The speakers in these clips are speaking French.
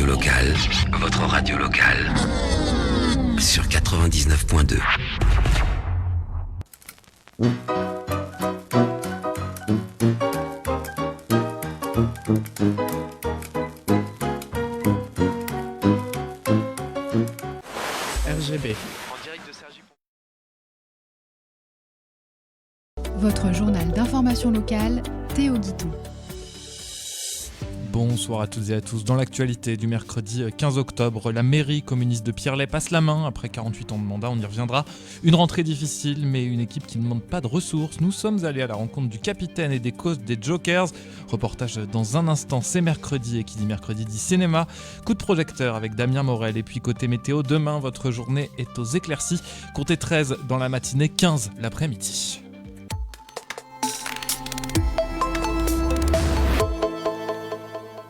radio locale, votre radio locale, sur 99.2. RGB. Votre journal d'information locale, Théo Guiton. Bonsoir à toutes et à tous. Dans l'actualité du mercredi 15 octobre, la mairie communiste de Pierrelet passe la main après 48 ans de mandat, on y reviendra. Une rentrée difficile, mais une équipe qui ne manque pas de ressources. Nous sommes allés à la rencontre du capitaine et des coachs des Jokers. Reportage dans un instant, c'est mercredi, et qui dit mercredi dit cinéma. Coup de projecteur avec Damien Morel. Et puis côté météo, demain, votre journée est aux éclaircies. Comptez 13 dans la matinée, 15 l'après-midi.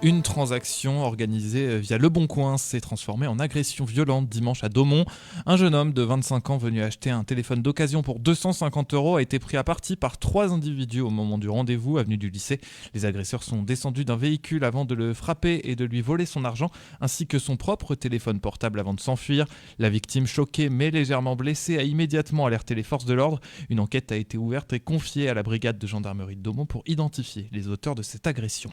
Une transaction organisée via Le Bon Coin s'est transformée en agression violente dimanche à Daumont. Un jeune homme de 25 ans venu acheter un téléphone d'occasion pour 250 € a été pris à partie par 3 individus au moment du rendez-vous avenue du lycée. Les agresseurs sont descendus d'un véhicule avant de le frapper et de lui voler son argent ainsi que son propre téléphone portable avant de s'enfuir. La victime, choquée mais légèrement blessée, a immédiatement alerté les forces de l'ordre. Une enquête a été ouverte et confiée à la brigade de gendarmerie de Daumont pour identifier les auteurs de cette agression.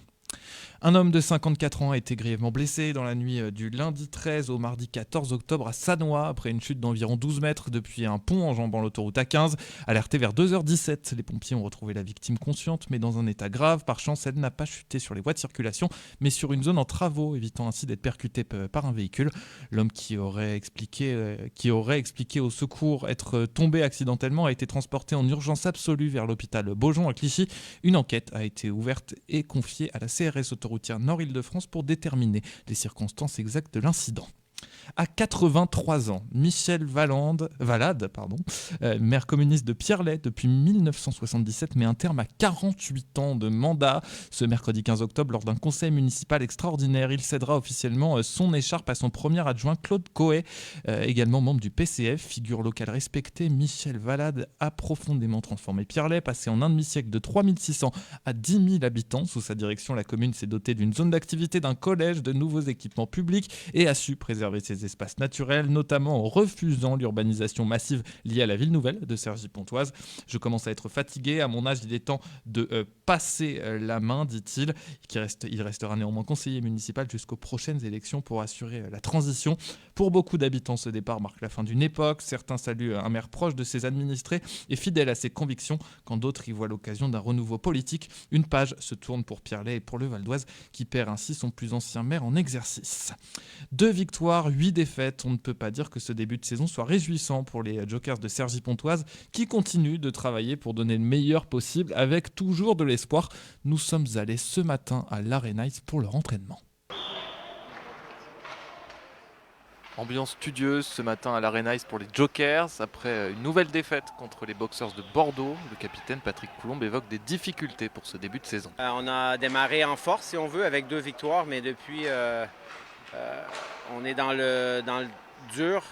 Un homme de 54 ans a été grièvement blessé dans la nuit du lundi 13 au mardi 14 octobre à Sannois après une chute d'environ 12 mètres depuis un pont enjambant l'autoroute A15. Alerté vers 2h17, les pompiers ont retrouvé la victime consciente mais dans un état grave. Par chance, elle n'a pas chuté sur les voies de circulation mais sur une zone en travaux, évitant ainsi d'être percuté par un véhicule. L'homme qui aurait expliqué au secours être tombé accidentellement a été transporté en urgence absolue vers l'hôpital Beaujon à Clichy. Une enquête a été ouverte et confiée à la CRS autoroutière Nord-Île-de-France pour déterminer les circonstances exactes de l'incident. À 83 ans, Michel Valade, maire communiste de Pierrelet depuis 1977, met un terme à 48 ans de mandat. Ce mercredi 15 octobre, lors d'un conseil municipal extraordinaire, il cédera officiellement son écharpe à son premier adjoint Claude Coët, également membre du PCF, figure locale respectée. Michel Valade a profondément transformé Pierrelet, passé en un demi-siècle de 3600 à 10 000 habitants. Sous sa direction, la commune s'est dotée d'une zone d'activité, d'un collège, de nouveaux équipements publics et a su préserver ses espaces naturels, notamment en refusant l'urbanisation massive liée à la ville nouvelle de Cergy-Pontoise. Je commence à être fatigué, à mon âge il est temps de passer la main, dit-il. Il restera néanmoins conseiller municipal jusqu'aux prochaines élections pour assurer la transition. Pour beaucoup d'habitants, ce départ marque la fin d'une époque. Certains saluent un maire proche de ses administrés et fidèle à ses convictions, quand d'autres y voient l'occasion d'un renouveau politique. Une page se tourne pour Pierrelet et pour le Val d'Oise, qui perd ainsi son plus ancien maire en exercice. 2 victoires, 8 défaites. On ne peut pas dire que ce début de saison soit réjouissant pour les Jokers de Cergy-Pontoise qui continuent de travailler pour donner le meilleur possible avec toujours de l'espoir. Nous sommes allés ce matin à l'Arenaïs pour leur entraînement. Ambiance studieuse ce matin à l'Arenaïs pour les Jokers. Après une nouvelle défaite contre les Boxers de Bordeaux, le capitaine Patrick Coulombe évoque des difficultés pour ce début de saison. On a démarré en force si on veut avec 2 victoires, mais depuis on est dans le dur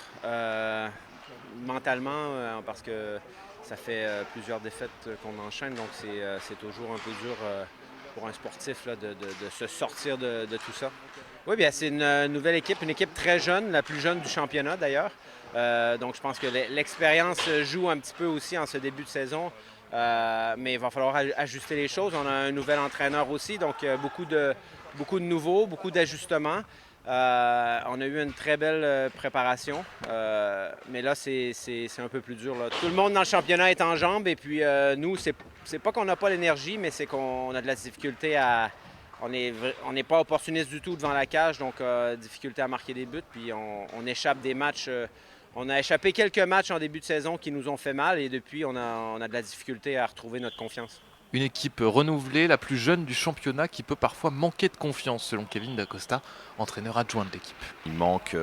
mentalement parce que ça fait plusieurs défaites qu'on enchaîne, donc c'est toujours un peu dur pour un sportif là, de se sortir de tout ça. Oui, bien c'est une nouvelle équipe, une équipe très jeune, la plus jeune du championnat d'ailleurs. Donc je pense que l'expérience joue un petit peu aussi en ce début de saison. Mais il va falloir ajuster les choses. On a un nouvel entraîneur aussi, donc beaucoup de nouveaux, beaucoup d'ajustements. On a eu une très belle préparation, mais là, c'est un peu plus dur, là. Tout le monde dans le championnat est en jambes et puis nous, c'est pas qu'on n'a pas l'énergie, mais c'est qu'on a de la difficulté à... On n'est pas opportuniste du tout devant la cage, donc difficulté à marquer des buts, puis on échappe des matchs... On a échappé quelques matchs en début de saison qui nous ont fait mal et depuis, on a de la difficulté à retrouver notre confiance. Une équipe renouvelée, la plus jeune du championnat, qui peut parfois manquer de confiance, selon Kevin Dacosta, entraîneur adjoint de l'équipe. Il manque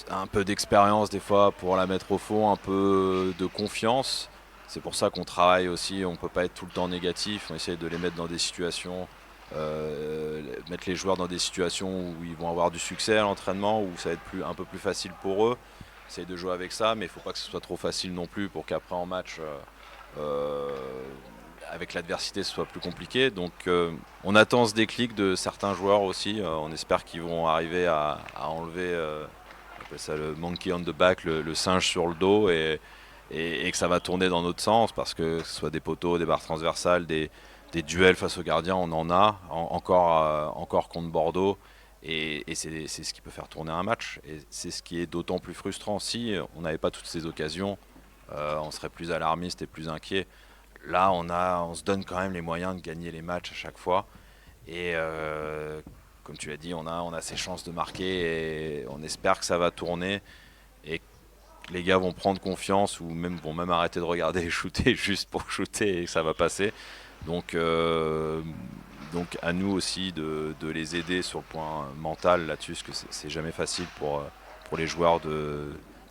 un peu d'expérience des fois pour la mettre au fond, un peu de confiance. C'est pour ça qu'on travaille aussi, on ne peut pas être tout le temps négatif, on essaie de les mettre dans des situations, mettre les joueurs dans des situations où ils vont avoir du succès à l'entraînement, où ça va être un peu plus facile pour eux. On essaie de jouer avec ça, mais il ne faut pas que ce soit trop facile non plus pour qu'après en match... avec l'adversité ce soit plus compliqué. Donc on attend ce déclic de certains joueurs aussi. On espère qu'ils vont arriver à enlever on appelle ça le monkey on the back, le singe sur le dos, et que ça va tourner dans notre sens, parce que ce soit des poteaux, des barres transversales, des duels face aux gardiens, on en a encore contre Bordeaux, et c'est ce qui peut faire tourner un match, et c'est ce qui est d'autant plus frustrant. Si on n'avait pas toutes ces occasions, on serait plus alarmiste et plus inquiet. Là on se donne quand même les moyens de gagner les matchs à chaque fois, et comme tu l'as dit, on a ces chances de marquer, et on espère que ça va tourner et que les gars vont prendre confiance, ou vont même arrêter de regarder et shooter juste pour shooter, et que ça va passer. Donc à nous aussi de les aider sur le point mental là-dessus, parce que c'est jamais facile pour les joueurs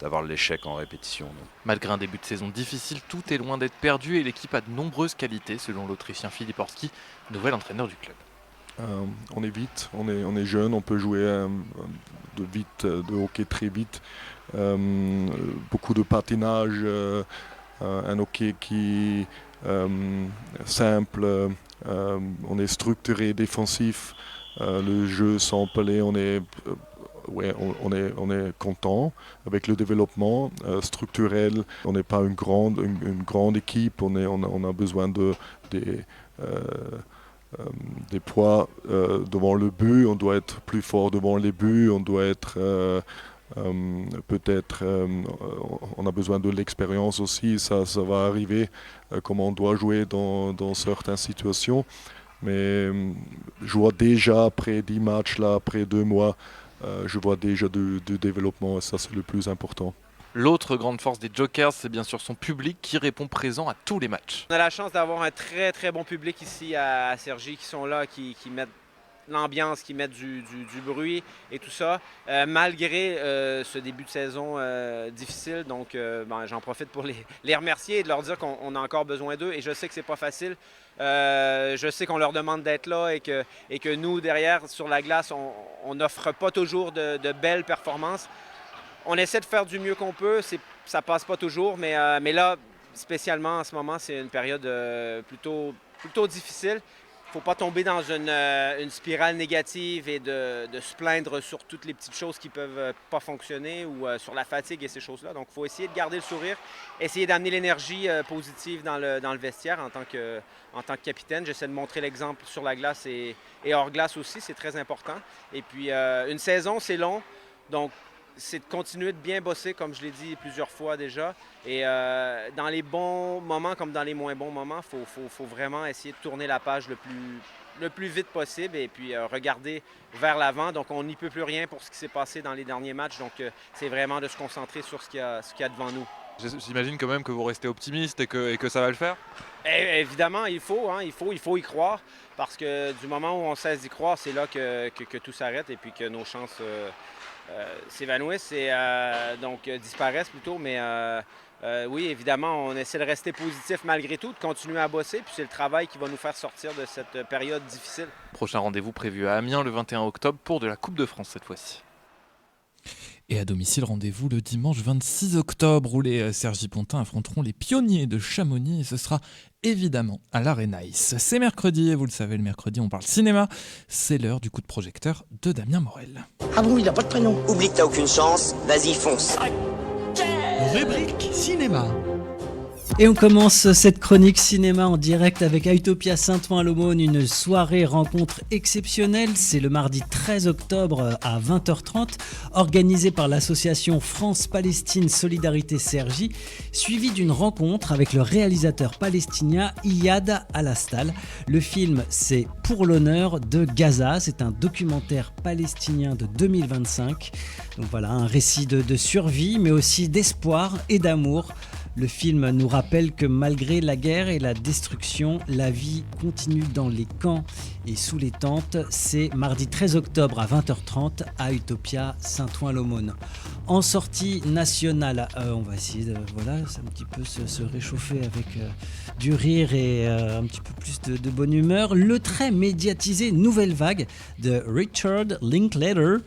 d'avoir l'échec en répétition. Donc. Malgré un début de saison difficile, tout est loin d'être perdu et l'équipe a de nombreuses qualités, selon l'Autrichien Filip Horski, nouvel entraîneur du club. On est vite, on est jeune, on peut jouer de hockey très vite. Beaucoup de patinage, un hockey qui simple, on est structuré, défensif, le jeu sans pelé, on est content avec le développement structurel. On n'est pas une grande équipe, on a besoin des poids devant le but, on doit être plus fort devant les buts, on doit être on a besoin de l'expérience aussi, ça va arriver, comment on doit jouer dans certaines situations. Mais je vois déjà après 10 matchs, là, après 2 mois, je vois déjà du développement, et ça c'est le plus important. L'autre grande force des Jokers, c'est bien sûr son public qui répond présent à tous les matchs. On a la chance d'avoir un très très bon public ici à Cergy, qui sont là, qui mettent l'ambiance, qui mettent du bruit et tout ça, malgré ce début de saison difficile. Donc j'en profite pour les remercier et de leur dire qu'on a encore besoin d'eux, et je sais que c'est pas facile. Je sais qu'on leur demande d'être là, et que nous, derrière, sur la glace, on n'offre pas toujours de belles performances. On essaie de faire du mieux qu'on peut, ça passe pas toujours, mais là, spécialement en ce moment, c'est une période plutôt difficile. Il ne faut pas tomber dans une spirale négative et de se plaindre sur toutes les petites choses qui ne peuvent pas fonctionner, ou sur la fatigue et ces choses-là. Donc, il faut essayer de garder le sourire, essayer d'amener l'énergie positive dans le vestiaire en tant que capitaine. J'essaie de montrer l'exemple sur la glace et hors glace aussi, c'est très important. Et puis, une saison, c'est long, donc c'est de continuer de bien bosser, comme je l'ai dit plusieurs fois déjà. Et dans les bons moments comme dans les moins bons moments, il faut vraiment essayer de tourner la page le plus vite possible, et puis regarder vers l'avant. Donc on n'y peut plus rien pour ce qui s'est passé dans les derniers matchs. Donc c'est vraiment de se concentrer sur ce qu'il y a devant nous. J'imagine quand même que vous restez optimiste et que ça va le faire. Évidemment, il faut y croire, parce que du moment où on cesse d'y croire, c'est là que tout s'arrête, et puis que nos chances s'évanouissent et donc disparaissent plutôt. Mais oui, évidemment, on essaie de rester positif malgré tout, de continuer à bosser, puis c'est le travail qui va nous faire sortir de cette période difficile. Prochain rendez-vous prévu à Amiens le 21 octobre pour de la Coupe de France cette fois-ci. Et à domicile, rendez-vous le dimanche 26 octobre où les Cergy-Pontins affronteront les Pionniers de Chamonix, et ce sera évidemment à l'Arenaïs. C'est mercredi, et vous le savez, le mercredi on parle cinéma. C'est l'heure du coup de projecteur de Damien Morel. Ah bon, il a pas de prénom. Oublie que t'as aucune chance, vas-y fonce. Rubrique cinéma. Et on commence cette chronique cinéma en direct avec Utopia Saint-Ouen-l'Aumône, une soirée rencontre exceptionnelle. C'est le mardi 13 octobre à 20h30, organisée par l'association France-Palestine Solidarité Cergy, suivie d'une rencontre avec le réalisateur palestinien Iyad Alastal. Le film, c'est Pour l'honneur de Gaza. C'est un documentaire palestinien de 2025. Donc voilà, un récit de survie, mais aussi d'espoir et d'amour. Le film nous rappelle que malgré la guerre et la destruction, la vie continue dans les camps et sous les tentes. C'est mardi 13 octobre à 20h30 à Utopia Saint-Ouen-l'Aumône. En sortie nationale, on va essayer de un petit peu se réchauffer avec du rire et un petit peu plus de bonne humeur. Le très médiatisé Nouvelle Vague de Richard Linklater.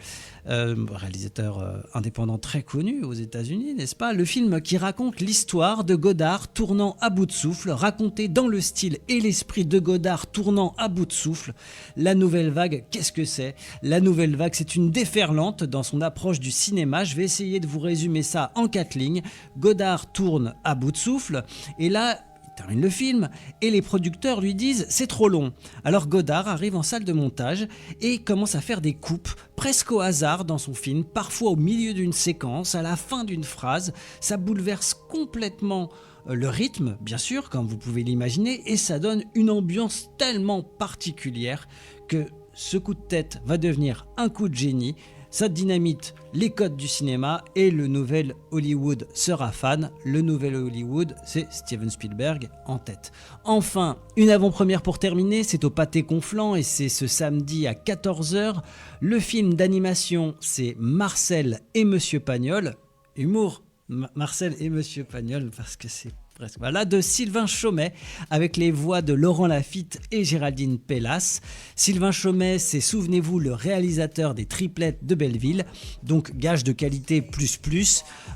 réalisateur indépendant très connu aux États-Unis, n'est-ce pas? Le film qui raconte l'histoire de Godard tournant à bout de souffle, raconté dans le style et l'esprit de Godard tournant à bout de souffle. La nouvelle vague, qu'est-ce que c'est? La nouvelle vague, c'est une déferlante dans son approche du cinéma. Je vais essayer de vous résumer ça en 4 lignes. Godard tourne à bout de souffle, et là, il termine le film, et les producteurs lui disent « c'est trop long ». Alors Godard arrive en salle de montage et commence à faire des coupes, presque au hasard dans son film, parfois au milieu d'une séquence, à la fin d'une phrase. Ça bouleverse complètement le rythme, bien sûr, comme vous pouvez l'imaginer, et ça donne une ambiance tellement particulière que ce coup de tête va devenir un coup de génie. Ça dynamite les codes du cinéma et le nouvel Hollywood sera fan. Le nouvel Hollywood, c'est Steven Spielberg en tête. Enfin, une avant-première pour terminer, c'est au Pâté Conflans et c'est ce samedi à 14h. Le film d'animation, c'est Marcel et Monsieur Pagnol. Humour, Marcel et Monsieur Pagnol, parce que c'est presque... Voilà, de Sylvain Chomet, avec les voix de Laurent Lafitte et Géraldine Pellas. Sylvain Chomet, c'est, souvenez-vous, le réalisateur des Triplettes de Belleville, donc gage de qualité plus.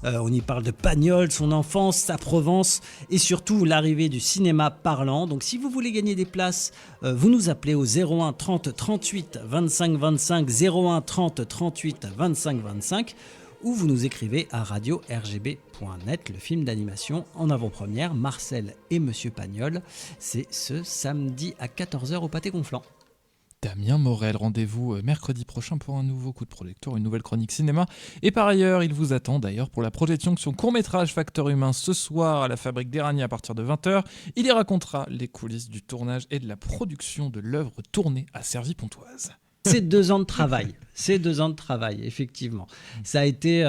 On y parle de Pagnol, son enfance, sa Provence, et surtout l'arrivée du cinéma parlant. Donc si vous voulez gagner des places, vous nous appelez au 01 30 38 25 25, 01 30 38 25 25, ou vous nous écrivez à radio-rgb.net. Le film d'animation en avant-première, Marcel et Monsieur Pagnol, c'est ce samedi à 14h au Pâté Conflans. Damien Morel, rendez-vous mercredi prochain pour un nouveau coup de projecteur, une nouvelle chronique cinéma. Et par ailleurs, il vous attend d'ailleurs pour la projection de son court-métrage Facteur Humain ce soir à la Fabrique d'Éragny à partir de 20h. Il y racontera les coulisses du tournage et de la production de l'œuvre tournée à Cergy-Pontoise. C'est 2 ans de travail. C'est 2 ans de travail, effectivement. Ça a été,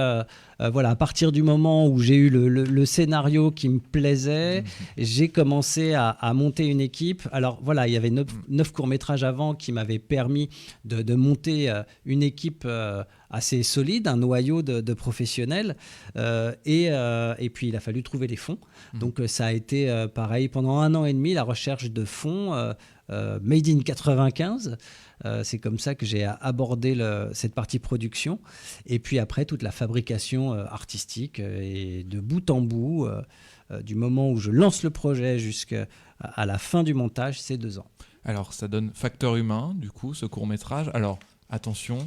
voilà, à partir du moment où j'ai eu le scénario qui me plaisait, j'ai commencé à monter une équipe. Alors voilà, il y avait 9 courts-métrages avant qui m'avaient permis de monter une équipe assez solide, un noyau de professionnels. Et puis, il a fallu trouver les fonds. Donc, ça a été pareil pendant 1 an et demi, la recherche de fonds Made in 95. C'est comme ça que j'ai abordé cette partie production. Et puis après, toute la fabrication artistique et de bout en bout, du moment où je lance le projet jusqu'à la fin du montage, c'est 2 ans. Alors, ça donne Facteur Humain, du coup, ce court-métrage. Alors, attention,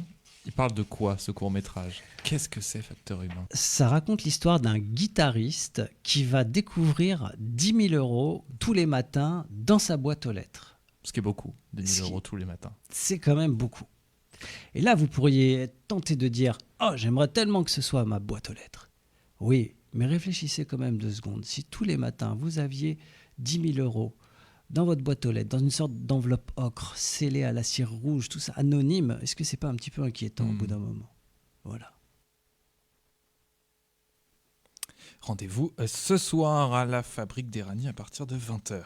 il parle de quoi, ce court-métrage? Qu'est-ce que c'est, Facteur Humain? Ça raconte l'histoire d'un guitariste qui va découvrir 10 000 euros tous les matins dans sa boîte aux lettres. Ce qui est beaucoup, 10 000 euros tous les matins. C'est quand même beaucoup. Et là, vous pourriez être tenté de dire « Oh, j'aimerais tellement que ce soit ma boîte aux lettres. » Oui, mais réfléchissez quand même 2 secondes. Si tous les matins, vous aviez 10 000 euros dans votre boîte aux lettres, dans une sorte d'enveloppe ocre, scellée à la cire rouge, tout ça, anonyme, est-ce que c'est pas un petit peu inquiétant au bout d'un moment? Voilà. Rendez-vous ce soir à la Fabrique d'Éragny à partir de 20h.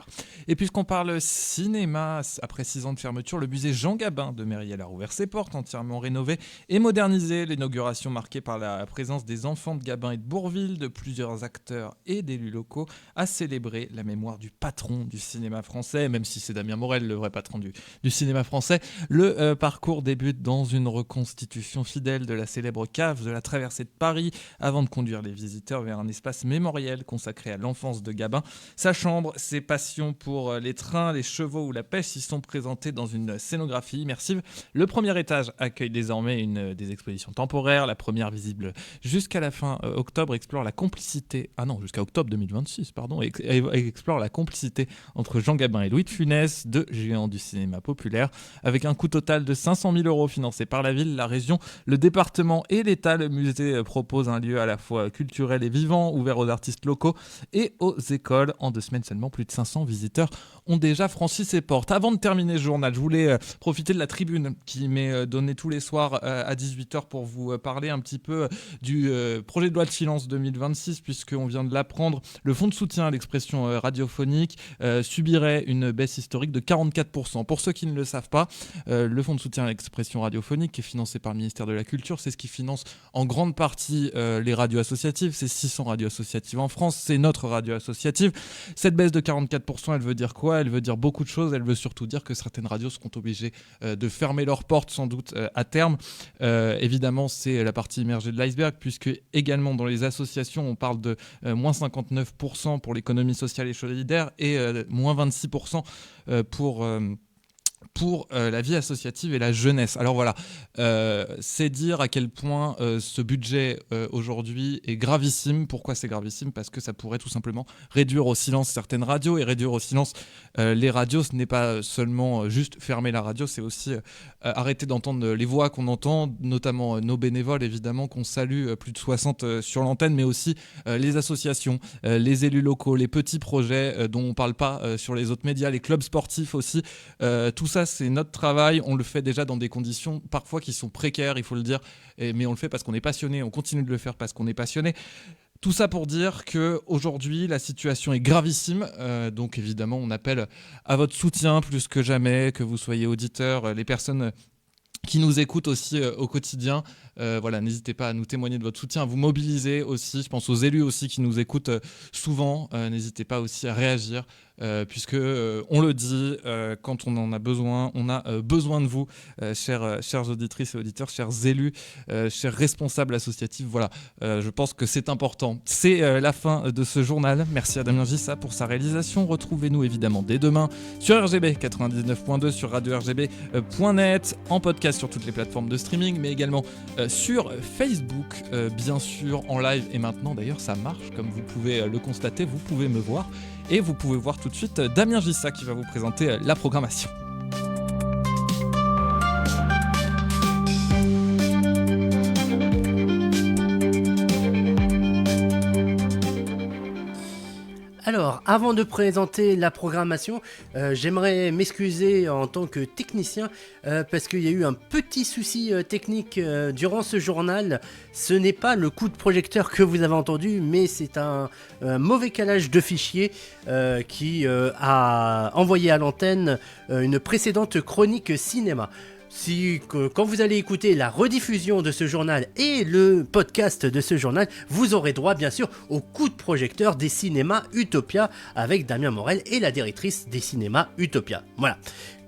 Et puisqu'on parle cinéma, après 6 ans de fermeture, le musée Jean Gabin de Mériel a rouvert ses portes, entièrement rénové et modernisé. L'inauguration marquée par la présence des enfants de Gabin et de Bourville, de plusieurs acteurs et d'élus locaux, a célébré la mémoire du patron du cinéma français, même si c'est Damien Morel, le vrai patron du cinéma français. Le parcours débute dans une reconstitution fidèle de la célèbre cave de la traversée de Paris, avant de conduire les visiteurs vers un espace mémoriel consacré à l'enfance de Gabin. Sa chambre, ses passions pour les trains, les chevaux ou la pêche y sont présentées dans une scénographie immersive. Le premier étage accueille désormais des expositions temporaires. La première, visible jusqu'à la fin octobre, explore la complicité... Ah non, jusqu'à octobre 2026, pardon. Explore la complicité entre Jean Gabin et Louis de Funès, 2 géants du cinéma populaire. Avec un coût total de 500 000 euros financé par la ville, la région, le département et l'État, le musée propose un lieu à la fois culturel et vivant, ouvert aux artistes locaux et aux écoles. En 2 semaines seulement, plus de 500 visiteurs ont déjà franchi ses portes. Avant de terminer ce journal, je voulais profiter de la tribune qui m'est donnée tous les soirs à 18h pour vous parler un petit peu du projet de loi de finances 2026, puisqu'on vient de l'apprendre. Le fonds de soutien à l'expression radiophonique subirait une baisse historique de 44%. Pour ceux qui ne le savent pas, le fonds de soutien à l'expression radiophonique, qui est financé par le ministère de la Culture, c'est ce qui finance en grande partie les radios associatives, ces 600 radios radios associatives en France, c'est notre radio associative. Cette baisse de 44%, elle veut dire quoi ? Elle veut dire beaucoup de choses. Elle veut surtout dire que certaines radios seront obligées de fermer leurs portes sans doute à terme. Évidemment, c'est la partie immergée de l'iceberg, puisque également dans les associations, on parle de moins 59% pour l'économie sociale et solidaire et moins 26% pour la vie associative et la jeunesse. Alors voilà, c'est dire à quel point ce budget aujourd'hui est gravissime. Pourquoi c'est gravissime ? Parce que ça pourrait tout simplement réduire au silence certaines radios, et réduire au silence les radios, ce n'est pas seulement juste fermer la radio, c'est aussi arrêter d'entendre les voix qu'on entend, notamment nos bénévoles évidemment, qu'on salue, plus de 60 sur l'antenne, mais aussi les associations, les élus locaux, les petits projets dont on ne parle pas sur les autres médias, les clubs sportifs aussi. Tout ça, c'est notre travail. On le fait déjà dans des conditions parfois qui sont précaires, il faut le dire, mais on le fait parce qu'on est passionné, on continue de le faire parce qu'on est passionné. Tout ça pour dire qu'aujourd'hui, la situation est gravissime. Donc évidemment, on appelle à votre soutien plus que jamais, que vous soyez auditeurs, les personnes qui nous écoutent aussi au quotidien. Voilà, n'hésitez pas à nous témoigner de votre soutien, à vous mobiliser aussi. Je pense aux élus aussi qui nous écoutent souvent. N'hésitez pas aussi à réagir, puisque on le dit, quand on en a besoin, on a besoin de vous, chères auditrices et auditeurs, chers élus, chers responsables associatifs. Voilà, je pense que c'est important. C'est la fin de ce journal. Merci à Damien Gissa pour sa réalisation. Retrouvez-nous évidemment dès demain sur RGB 99.2, sur radio-rgb.net, en podcast sur toutes les plateformes de streaming, mais également sur Facebook, bien sûr, en live. Et maintenant, d'ailleurs, ça marche, comme vous pouvez le constater, vous pouvez me voir. Et vous pouvez voir tout de suite Damien Gissa qui va vous présenter la programmation. Alors, avant de présenter la programmation, j'aimerais m'excuser en tant que technicien parce qu'il y a eu un petit souci technique durant ce journal. Ce n'est pas le coup de projecteur que vous avez entendu, mais c'est un mauvais calage de fichiers qui a envoyé à l'antenne une précédente chronique cinéma. Quand vous allez écouter la rediffusion de ce journal et le podcast de ce journal, vous aurez droit bien sûr au coup de projecteur des cinémas Utopia avec Damien Morel et la directrice des cinémas Utopia. Voilà.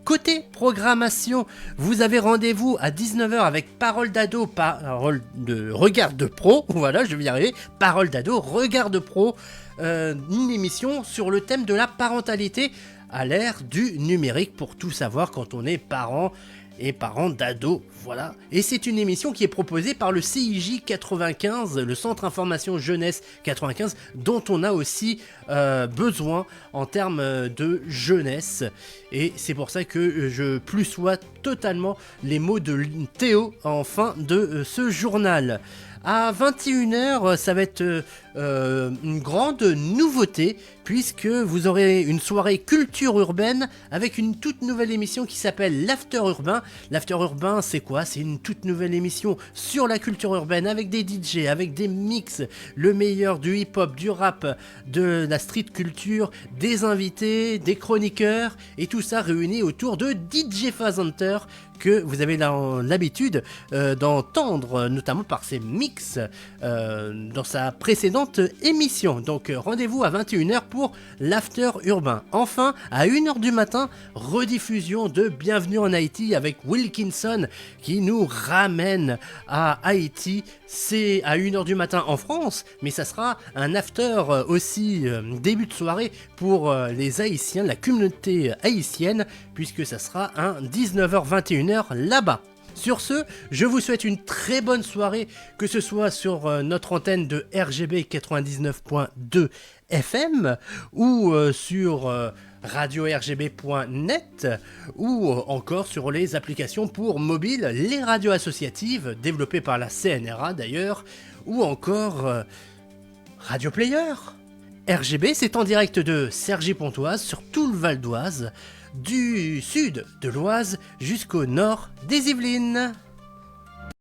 Côté programmation, vous avez rendez-vous à 19h avec Parole d'ado, Parole de Regard de Pro, voilà, je vais y arriver, Parole d'ado, Regard de Pro, une émission sur le thème de la parentalité à l'ère du numérique pour tout savoir quand on est parent et parents d'ados, voilà. Et c'est une émission qui est proposée par le CIJ 95, le Centre Information Jeunesse 95, dont on a aussi besoin en termes de jeunesse. Et c'est pour ça que je plussois totalement les mots de Théo en fin de ce journal. À 21h, ça va être une grande nouveauté puisque vous aurez une soirée culture urbaine avec une toute nouvelle émission qui s'appelle l'After Urbain. L'After Urbain, c'est quoi ? C'est une toute nouvelle émission sur la culture urbaine avec des DJ, avec des mix, le meilleur du hip-hop, du rap, de la street culture, des invités, des chroniqueurs et tout ça réuni autour de DJ Fazhunter que vous avez l'habitude d'entendre, notamment par ses mix dans sa précédente émission. Donc rendez-vous à 21h pour l'After Urbain. Enfin, à 1h du matin, rediffusion de Bienvenue en Haïti avec Wilkinson qui nous ramène à Haïti. C'est à 1h du matin en France, mais ça sera un after aussi début de soirée pour les Haïtiens, la communauté haïtienne, puisque ça sera un 19h-21h là-bas. Sur ce, je vous souhaite une très bonne soirée, que ce soit sur notre antenne de RGB 99.2 FM ou sur radio-rgb.net ou encore sur les applications pour mobile, les radios associatives développées par la CNRA d'ailleurs, ou encore Radio Player. RGB, c'est en direct de Cergy-Pontoise sur tout le Val d'Oise, du sud de l'Oise jusqu'au nord des Yvelines.